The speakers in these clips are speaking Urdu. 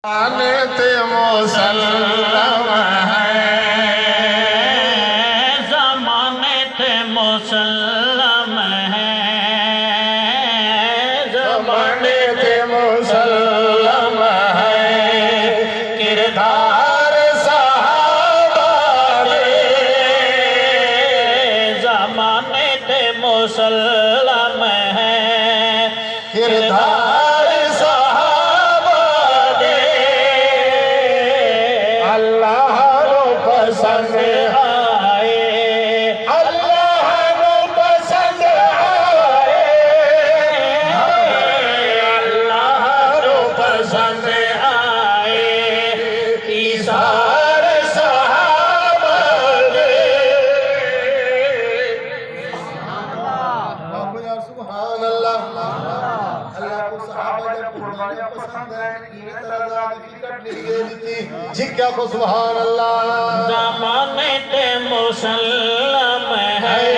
تے مسلم ہے، زمانے تے مسلم ہے، زمانے تے مسلم ہے، کردار صحابہ دے، زمانے تے مسلم ہے، کردار صحابہ دے، اللہ رو پسند آئے، اللہ رو پسند آئے، اللہ رو پسند آئے، ایثار صحابہ دے۔ سبحان اللہ، اللہ کو صحابہ جب قربانیاں پسند ہیں، قیمت رضا کی فکر نہیں دیتی، جی کیا کو سبحان اللہ۔ زمانے تے مسلم ہے،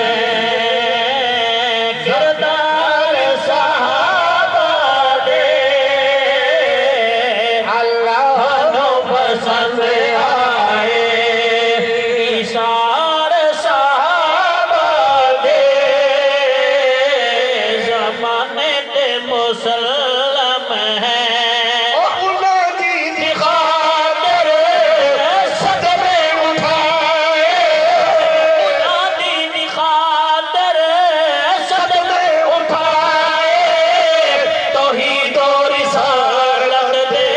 کردار صحابہ دے، اللہ کو پسند آئے، ایثار صحابہ دے، زمانے تے مسلم ہے، اور اللہ کی خاطر صدمے اٹھائے، نادی دی خاطر صدمے اٹھائے، توحید و رسالت دے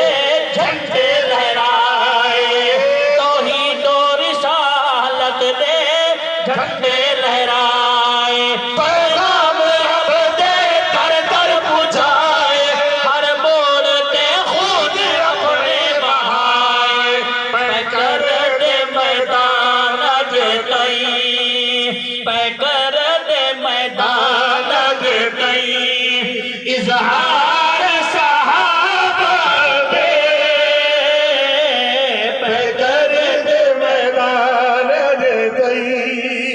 جھنڈے لہرائے، توحید و رسالت دے جھنڈے لہرائے، پیغام رب دے در در پہنچائے، ہر بول تے خود اپنے بہائے، پیکر دے میدان اگے تئی، پیکر دے میدان اگے تئی، اظہار صحابہ دے، پیکر دے میدان دے گئی،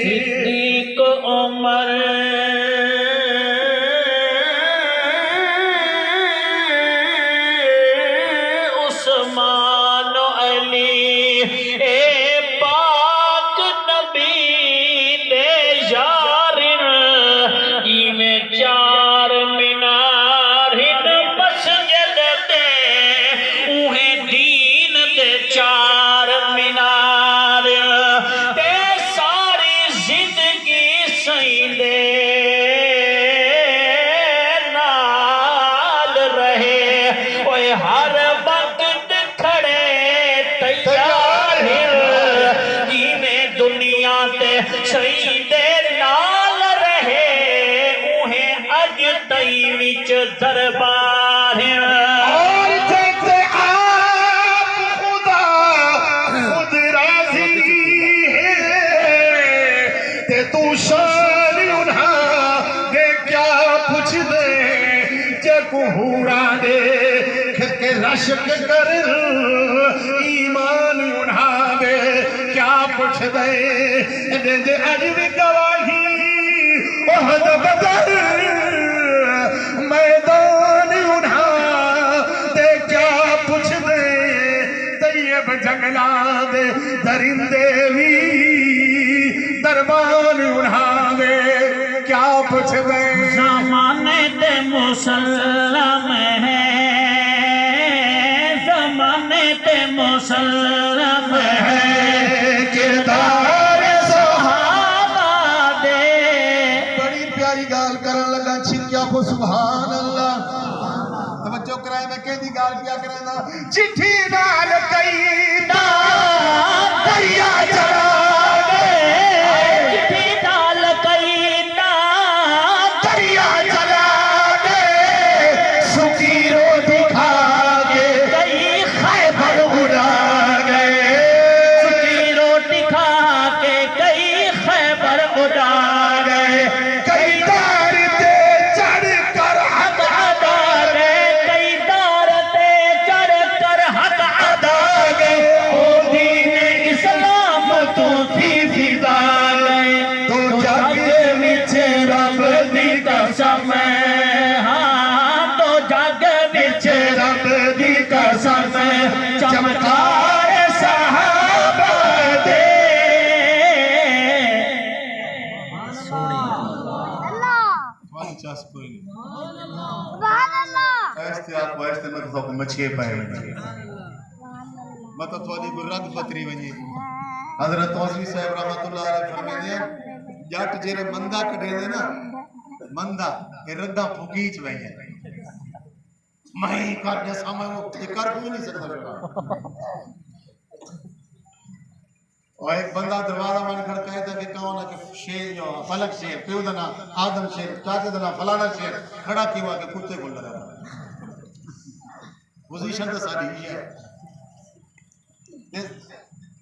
صدیق عمر عثمان و علی، اے پاک نبی دے یارن، ایویں چار مینار ہن مسجد تے، اوہیں دین دے چار مینار، تے ساری زندگی سائیں دے نال رہے، اوے ہر وقت کھڑے تیار ہیں، جیویں دنیا تے سائیں دے نال رہے، اوہیں اج تئی وچ دربار ہیں۔ اور جیسے آپ خدا خود راضی ہے، تے تو شان انہاں دے کیا پوچھ دے، جے کو ہورا دے کہ رشک کر ایمان انہاں دے کیا پوچھ دے، دے اج بھی گواہی احد بدر میدان انہاں دے کیا پوچھ دے، طیب جنگلا دے درندے بھی دربان انہاں دے کیا پوچھ دے۔ زمانے تے مسلم ہے، زمانے تے مسلم ہے، کردار صحابہ دے، بڑی پیاری گال کرن لگا چھکیا کو سبحان اللہ۔ توجہ کرائے میں کہہ دی گال کیا کریں نا، چٹھی نال کئی دا دریا چلا دے، چٹھی ڈال کئی نا دریا چلا دے، سکی رو دکھا کے کئی خیبر اڑا گئے، سکی روٹی کھا کے کئی خیبر اڑا گئے، کئی دار تے چڑھ کر حق ادا گئے، کئی دار تے چڑھ کر حق ادا گئے، چمکار صحابہ دے ایسے آپ ایسے مطلب مچھے پائے مطلب تھوڑی برد پتری ونجی حضرت توسوی صاحب رحمت اللہ علیہ فرمائے دیں جٹ جیرے مندہ کٹے دے نا مندہ یہ ردہ پھوکیچ بھائی ہے میں کرنے سامنے وہ کر بھی نہیں سکتا اور ایک بندہ دروازہ من کر کہتا کہ کون ہے کہ شیر جو فلک شیر پیو دنا آدم شیر چاچے دنا فلانا شیر کھڑا کیوا کہ کتے کو لگا پوزیشن تو ساری ہی ہے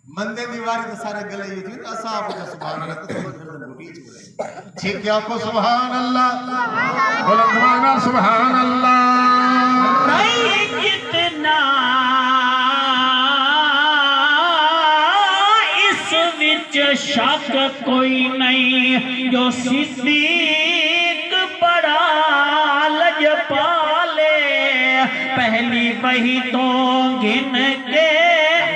مندے دیواری تو سارے گلے یہ تھی اصحاب کا سبحان اللہ تو پھر بیچ ہو رہے ٹھیک ہے آپ کو سبحان اللہ بلندوانا سبحان اللہ نہیں اتنا اس وچ شک کوئی نہیں جو صدیق بڑا لجپالے پہلی وہی تو گن کے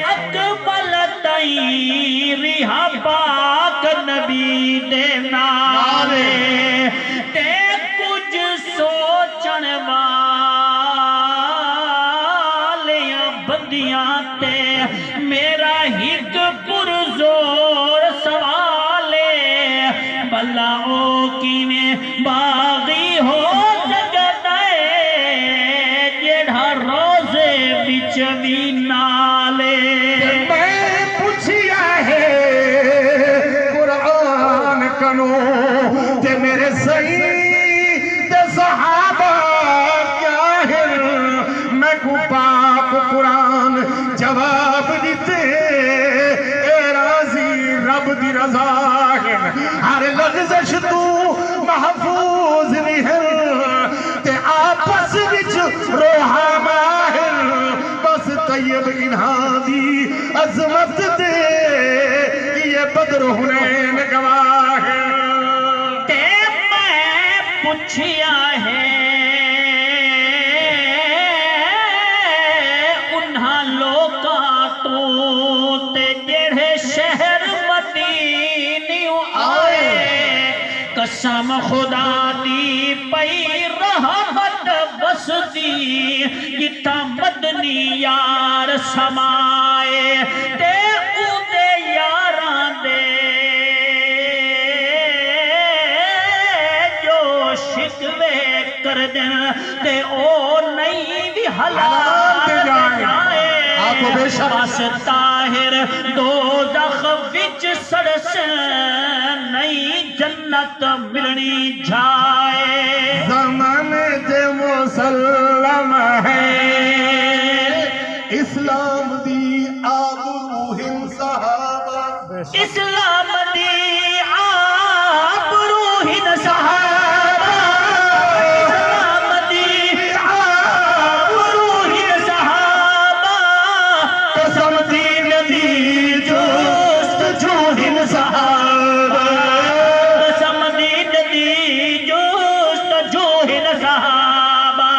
اقبل تئی رہا پاک نبی دے نارے تے کچھ سوچن والیاں بندیاں تے میرا ہک پرزور سوالے بلا او کینے باغی ہو سکتے جڑا روزے بچ بھی نالے میں پوچھیا ہے قرآن کنو تے میرے سید صحابہ کیا ہے میں کو پاک قرآن جواب دیتے اے راضی رب دی رضا ہے ہر لغزش تو محفوظ بھی ہے تے آپس وچ روحا ماہر بس طیب انہاں دی عظمت دے یہ بدر حنین گواہ ہے تے میں پوچھیا ہے انہاں لوکاں تو تے جڑے شہر مدینیوں آئے قسم خدا دی پئی رحمت بسدی جتا مدنی یار سمائے تے اودے یاراں دے جو شکوے کر دیں تے او نہیں بھی حلال جائے بس طاہر دوزخ وچ سڑس نہیں جنت ملنی جائے زمانے تے مسلم ہے اسلام دی آبروہم صحابہ اسلام دی آبروہن صحابہ اسلام دی آبروہن صحابہ قسم دین دی جوست جوہن صحابہ قسم دین دی جوست جوہن صحابہ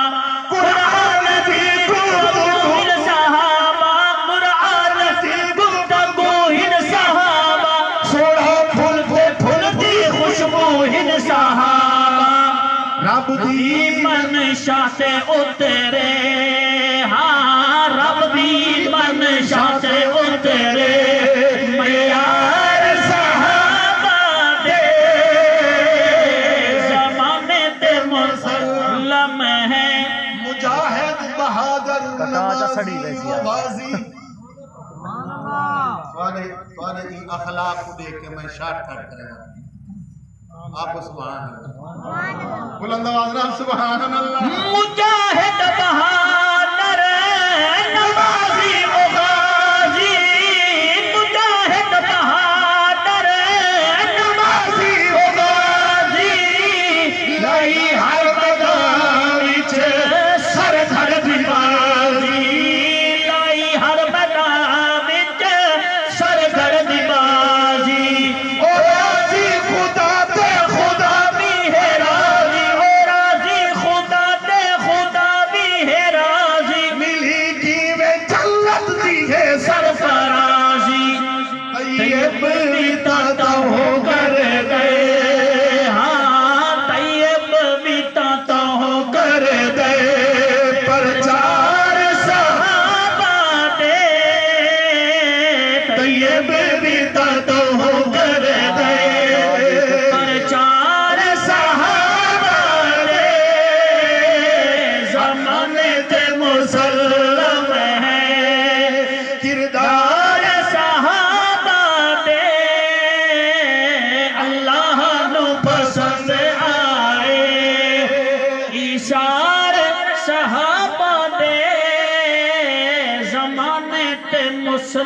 قرآن دی گفتگوہن صحابہ قرآن دی گفتگوہن صحابہ سوڑا پھولتی خوشبوہن صحابہ رب دی منشا سے اترے ہاں رب دی منشا سے اترے معیار صحابہ دے زمانے تے مسلم ہے مجاہد بہادر نمازی و غازی سوانے ان اخلاق کو دیکھ کے میں شارٹ کٹ کرے گا آپ کو سبحان اللہ بلند آواز نام سبحان اللہ مجاہد بہادر نمازی و غازی مجاہد بہادر نمازی و غازی لائی ہر میدان وچ سر دھڑ دی بازی لائی ہر میدان وچ سر دھڑ دی بازی او راضی خدا تے خدا بھی ہے راضی او راضی خدا تے خدا بھی ہے راضی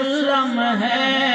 وسلم ہے